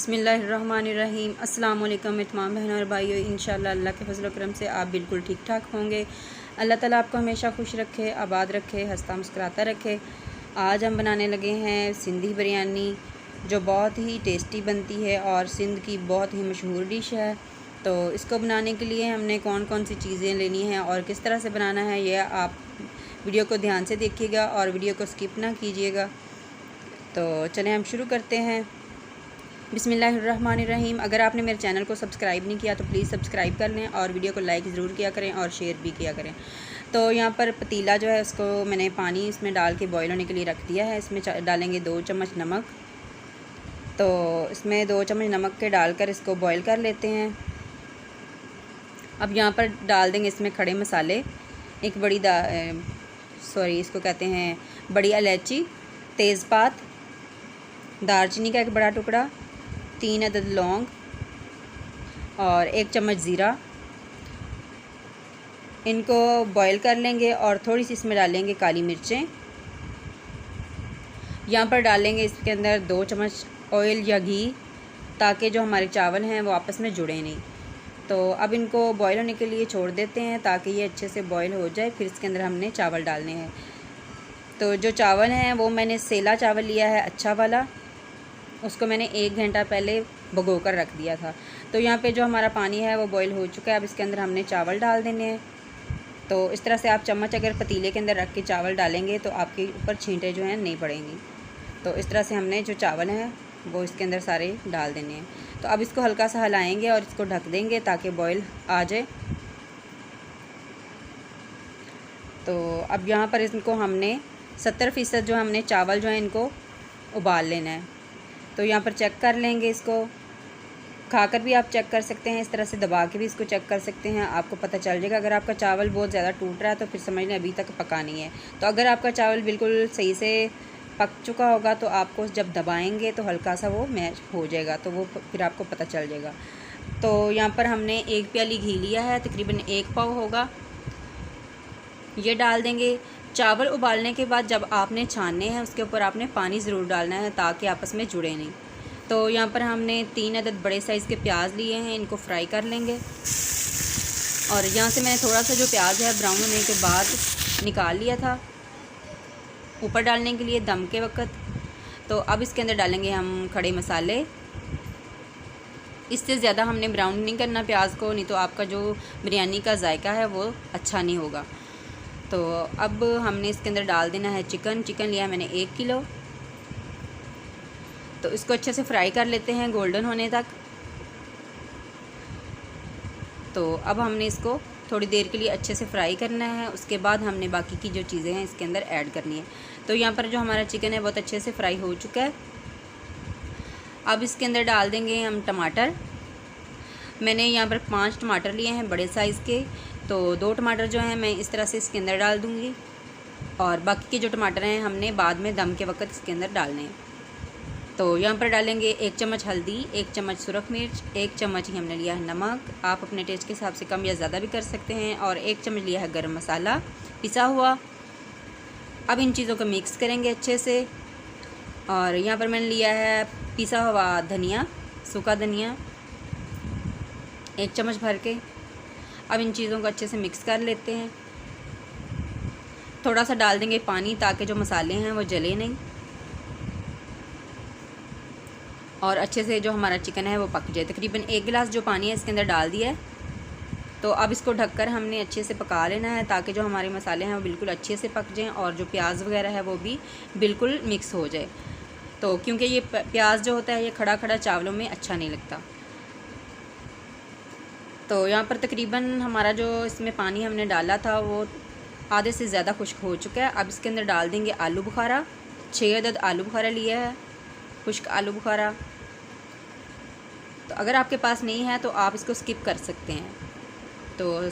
बिस्मिल्लाहिर्रहमानिर्रहीम। अस्सलाम वालेकुम तमाम बहनों और भाइयों। इंशाअल्लाह अल्लाह के फजल करम से आप बिल्कुल ठीक ठाक होंगे। अल्लाह ताला आपको हमेशा खुश रखे, आबाद रखे, हंसता मुस्कुराता रखे। आज हम बनाने लगे हैं सिंधी बिरयानी, जो बहुत ही टेस्टी बनती है और सिंध की बहुत ही मशहूर डिश है। तो इसको बनाने के लिए हमने कौन कौन सी चीज़ें लेनी हैं और किस तरह से बनाना है, यह आप वीडियो को ध्यान से देखिएगा और वीडियो को स्किप ना कीजिएगा। तो चलें हम शुरू करते हैं। बिस्मिल्लाहिर्रहमानिर्रहीम। अगर आपने मेरे चैनल को सब्सक्राइब नहीं किया तो प्लीज़ सब्सक्राइब कर लें और वीडियो को लाइक ज़रूर किया करें और शेयर भी किया करें। तो यहाँ पर पतीला जो है उसको मैंने पानी इसमें डाल के बॉईल होने के लिए रख दिया है। इसमें डालेंगे 2 चम्मच नमक। तो इसमें 2 चम्मच नमक के डालकर इसको बॉईल कर लेते हैं। अब यहाँ पर डाल देंगे इसमें खड़े मसाले, एक इसको कहते हैं बड़ी इलायची, तेज़पात, दालचीनी का एक बड़ा टुकड़ा, 3 अदद लौंग और 1 चम्मच ज़ीरा। इनको बॉईल कर लेंगे और थोड़ी सी इसमें डालेंगे काली मिर्चें। यहाँ पर डालेंगे इसके अंदर 2 चम्मच ऑयल या घी, ताकि जो हमारे चावल हैं वो आपस में जुड़े नहीं। तो अब इनको बॉईल होने के लिए छोड़ देते हैं ताकि ये अच्छे से बॉईल हो जाए। फिर इसके अंदर हमने चावल डालने हैं। तो जो चावल हैं वो मैंने सेला चावल लिया है, अच्छा वाला। उसको मैंने 1 घंटा पहले भिगो कर रख दिया था। तो यहाँ पे जो हमारा पानी है वो बॉईल हो चुका है। अब इसके अंदर हमने चावल डाल देने हैं। तो इस तरह से आप चम्मच अगर पतीले के अंदर रख के चावल डालेंगे तो आपके ऊपर छींटे जो हैं नहीं पड़ेंगी। तो इस तरह से हमने जो चावल हैं वो इसके अंदर सारे डाल देने हैं। तो अब इसको हल्का सा हिलाएंगे और इसको ढक देंगे ताकि बॉईल आ जाए। तो अब यहाँ पर इनको हमने 70% जो हमने चावल जो है इनको उबाल लेना है। तो यहाँ पर चेक कर लेंगे, इसको खाकर भी आप चेक कर सकते हैं, इस तरह से दबा के भी इसको चेक कर सकते हैं। आपको पता चल जाएगा। अगर आपका चावल बहुत ज़्यादा टूट रहा है तो फिर समझ लें अभी तक पका नहीं है। तो अगर आपका चावल बिल्कुल सही से पक चुका होगा तो आपको जब दबाएंगे तो हल्का सा वो मैश हो जाएगा, तो वो फिर आपको पता चल जाएगा। तो यहाँ पर हमने 1 प्याली घी लिया है, तकरीबन 1 पाव होगा, ये डाल देंगे। चावल उबालने के बाद जब आपने छानने हैं उसके ऊपर आपने पानी ज़रूर डालना है ताकि आपस में जुड़े नहीं। तो यहाँ पर हमने 3 अदद बड़े साइज़ के प्याज लिए हैं, इनको फ्राई कर लेंगे। और यहाँ से मैंने थोड़ा सा जो प्याज है ब्राउन होने के बाद निकाल लिया था ऊपर डालने के लिए दम के वक्त। तो अब इसके अंदर डालेंगे हम खड़े मसाले। इससे ज़्यादा हमने ब्राउन नहीं करना प्याज को, नहीं तो आपका जो बिरयानी का जायका है वो अच्छा नहीं होगा। तो अब हमने इसके अंदर डाल देना है चिकन लिया है मैंने 1 किलो। तो इसको अच्छे से फ्राई कर लेते हैं गोल्डन होने तक। तो अब हमने इसको थोड़ी देर के लिए अच्छे से फ्राई करना है। उसके बाद हमने बाकी की जो चीज़ें हैं इसके अंदर ऐड करनी है। तो यहाँ पर जो हमारा चिकन है बहुत अच्छे से फ्राई हो चुका है। अब इसके अंदर डाल देंगे हम टमाटर। मैंने यहाँ पर 5 टमाटर लिए हैं बड़े साइज़ के। तो 2 टमाटर जो हैं मैं इस तरह से इसके अंदर डाल दूँगी और बाकी के जो टमाटर हैं हमने बाद में दम के वक्त इसके अंदर डालने हैं। तो यहाँ पर डालेंगे 1 चम्मच हल्दी, 1 चम्मच सुरख मिर्च, 1 चम्मच ही हमने लिया है नमक। आप अपने टेस्ट के हिसाब से कम या ज़्यादा भी कर सकते हैं। और 1 चम्मच लिया है गरम मसाला पिसा हुआ। अब इन चीज़ों को मिक्स करेंगे अच्छे से। और यहाँ पर मैंने लिया है पिसा हुआ धनिया, सूखा धनिया, 1 चम्मच भर के। अब इन चीज़ों को अच्छे से मिक्स कर लेते हैं। थोड़ा सा डाल देंगे पानी ताकि जो मसाले हैं वो जले नहीं और अच्छे से जो हमारा चिकन है वो पक जाए। तकरीबन 1 गिलास जो पानी है इसके अंदर डाल दिया है। तो अब इसको ढककर हमने अच्छे से पका लेना है ताकि जो हमारे मसाले हैं वो बिल्कुल अच्छे से पक जाएं और जो प्याज वगैरह है वो भी बिल्कुल मिक्स हो जाए। तो क्योंकि ये प्याज जो होता है ये खड़ा खड़ा चावलों में अच्छा नहीं लगता। तो यहाँ पर तकरीबन हमारा जो इसमें पानी हमने डाला था वो आधे से ज़्यादा खुश्क हो चुका है। अब इसके अंदर डाल देंगे आलू बुखारा। 6 अदद आलू बुखारा लिया है, खुश्क आलू बुखारा। तो अगर आपके पास नहीं है तो आप इसको स्किप कर सकते हैं। तो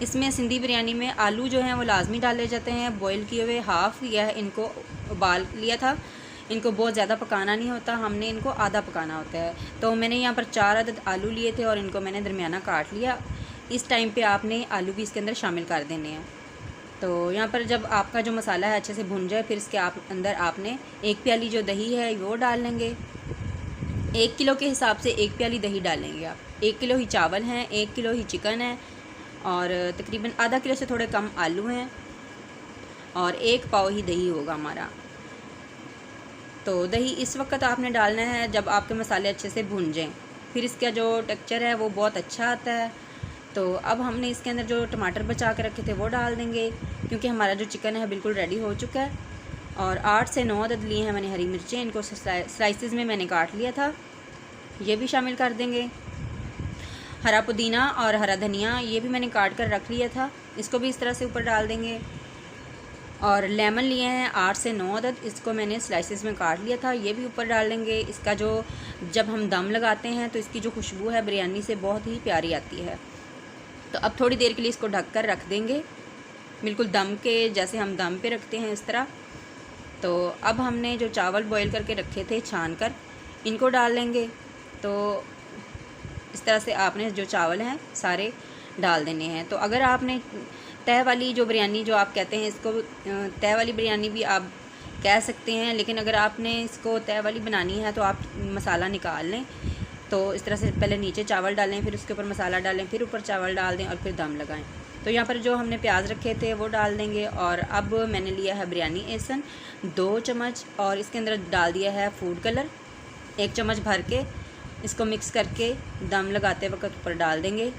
इसमें सिंधी बिरयानी में आलू जो हैं वो लाजमी डाले जाते हैं, बॉईल किए हुए। हाफ़ या इनको उबाल लिया था, इनको बहुत ज़्यादा पकाना नहीं होता, हमने इनको आधा पकाना होता है। तो मैंने यहाँ पर 4 अदद आलू लिए थे और इनको मैंने दरमियाना काट लिया। इस टाइम पे आपने आलू भी इसके अंदर शामिल कर देने हैं। तो यहाँ पर जब आपका जो मसाला है अच्छे से भुन जाए फिर इसके अंदर आपने 1 प्याली जो दही है वो डाल लेंगे। 1 किलो के हिसाब से 1 प्याली दही डालेंगे आप। 1 किलो ही चावल हैं, 1 किलो ही चिकन है और तकरीबन आधा किलो से थोड़े कम आलू हैं और 1 पाव ही दही होगा हमारा। तो दही इस वक्त आपने डालना है जब आपके मसाले अच्छे से भुन जाएं, फिर इसका जो टेक्सचर है वो बहुत अच्छा आता है। तो अब हमने इसके अंदर जो टमाटर बचा के रखे थे वो डाल देंगे, क्योंकि हमारा जो चिकन है बिल्कुल रेडी हो चुका है। और 8 से 9 अदद लिए हैं मैंने हरी मिर्चें, इनको स्लाइसिस में मैंने काट लिया था, ये भी शामिल कर देंगे। हरा पुदीना और हरा धनिया ये भी मैंने काट कर रख लिया था, इसको भी इस तरह से ऊपर डाल देंगे। और लेमन लिए हैं 8 से 9 अदद, इसको मैंने स्लाइसिस में काट लिया था, ये भी ऊपर डाल देंगे। इसका जो जब हम दम लगाते हैं तो इसकी जो खुशबू है बिरयानी से बहुत ही प्यारी आती है। तो अब थोड़ी देर के लिए इसको ढक कर रख देंगे, बिल्कुल दम के जैसे हम दम पे रखते हैं इस तरह। तो अब हमने जो चावल बॉईल करके रखे थे छान कर, इनको डाल लेंगे। तो इस तरह से आपने जो चावल हैं सारे डाल देने हैं। तो अगर आपने तय वाली जो बिरयानी जो आप कहते हैं, इसको तय वाली बिरयानी भी आप कह सकते हैं, लेकिन अगर आपने इसको तय वाली बनानी है तो आप मसाला निकाल लें। तो इस तरह से पहले नीचे चावल डालें, फिर उसके ऊपर मसाला डालें, फिर ऊपर चावल डाल दें और फिर दम लगाएं। तो यहाँ पर जो हमने प्याज रखे थे वो डाल देंगे। और अब मैंने लिया है बिरयानी एसन 2 चम्मच और इसके अंदर डाल दिया है फूड कलर 1 चम्मच भर के, इसको मिक्स करके दम लगाते वक्त ऊपर डाल देंगे।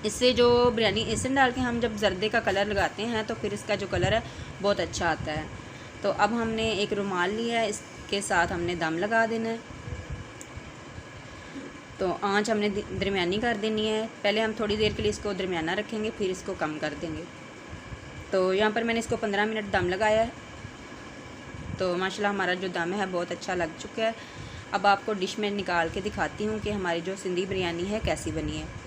इससे जो बिरयानी एसन डाल के हम जब जर्दे का कलर लगाते हैं तो फिर इसका जो कलर है बहुत अच्छा आता है। तो अब हमने एक रुमाल लिया है, इसके साथ हमने दम लगा देना है। तो आंच हमने दरमियानी कर देनी है, पहले हम थोड़ी देर के लिए इसको दरमियाना रखेंगे, फिर इसको कम कर देंगे। तो यहाँ पर मैंने इसको 15 मिनट दम लगाया है। तो माशाल्लाह हमारा जो दम है बहुत अच्छा लग चुका है। अब आपको डिश में निकाल के दिखाती हूँ कि हमारी जो सिंधी बिरयानी है कैसी बनी है।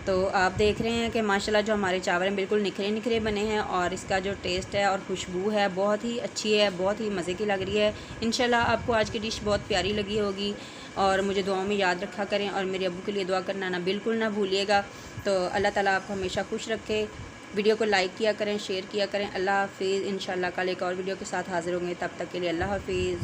तो आप देख रहे हैं कि माशाल्लाह जो हमारे चावल हैं बिल्कुल निखरे निखरे बने हैं और इसका जो टेस्ट है और खुशबू है बहुत ही अच्छी है, बहुत ही मज़े की लग रही है। इंशाल्लाह आपको आज की डिश बहुत प्यारी लगी होगी और मुझे दुआओं में याद रखा करें और मेरे अब्बू के लिए दुआ करना ना बिल्कुल ना भूलिएगा। तो अल्लाह ताला आपको हमेशा खुश रखे। वीडियो को लाइक किया करें, शेयर किया करें। अल्लाह हाफ़िज़। इंशाल्लाह कल एक और वीडियो के साथ हाज़िर होंगे, तब तक के लिए अल्लाह हाफ़िज़।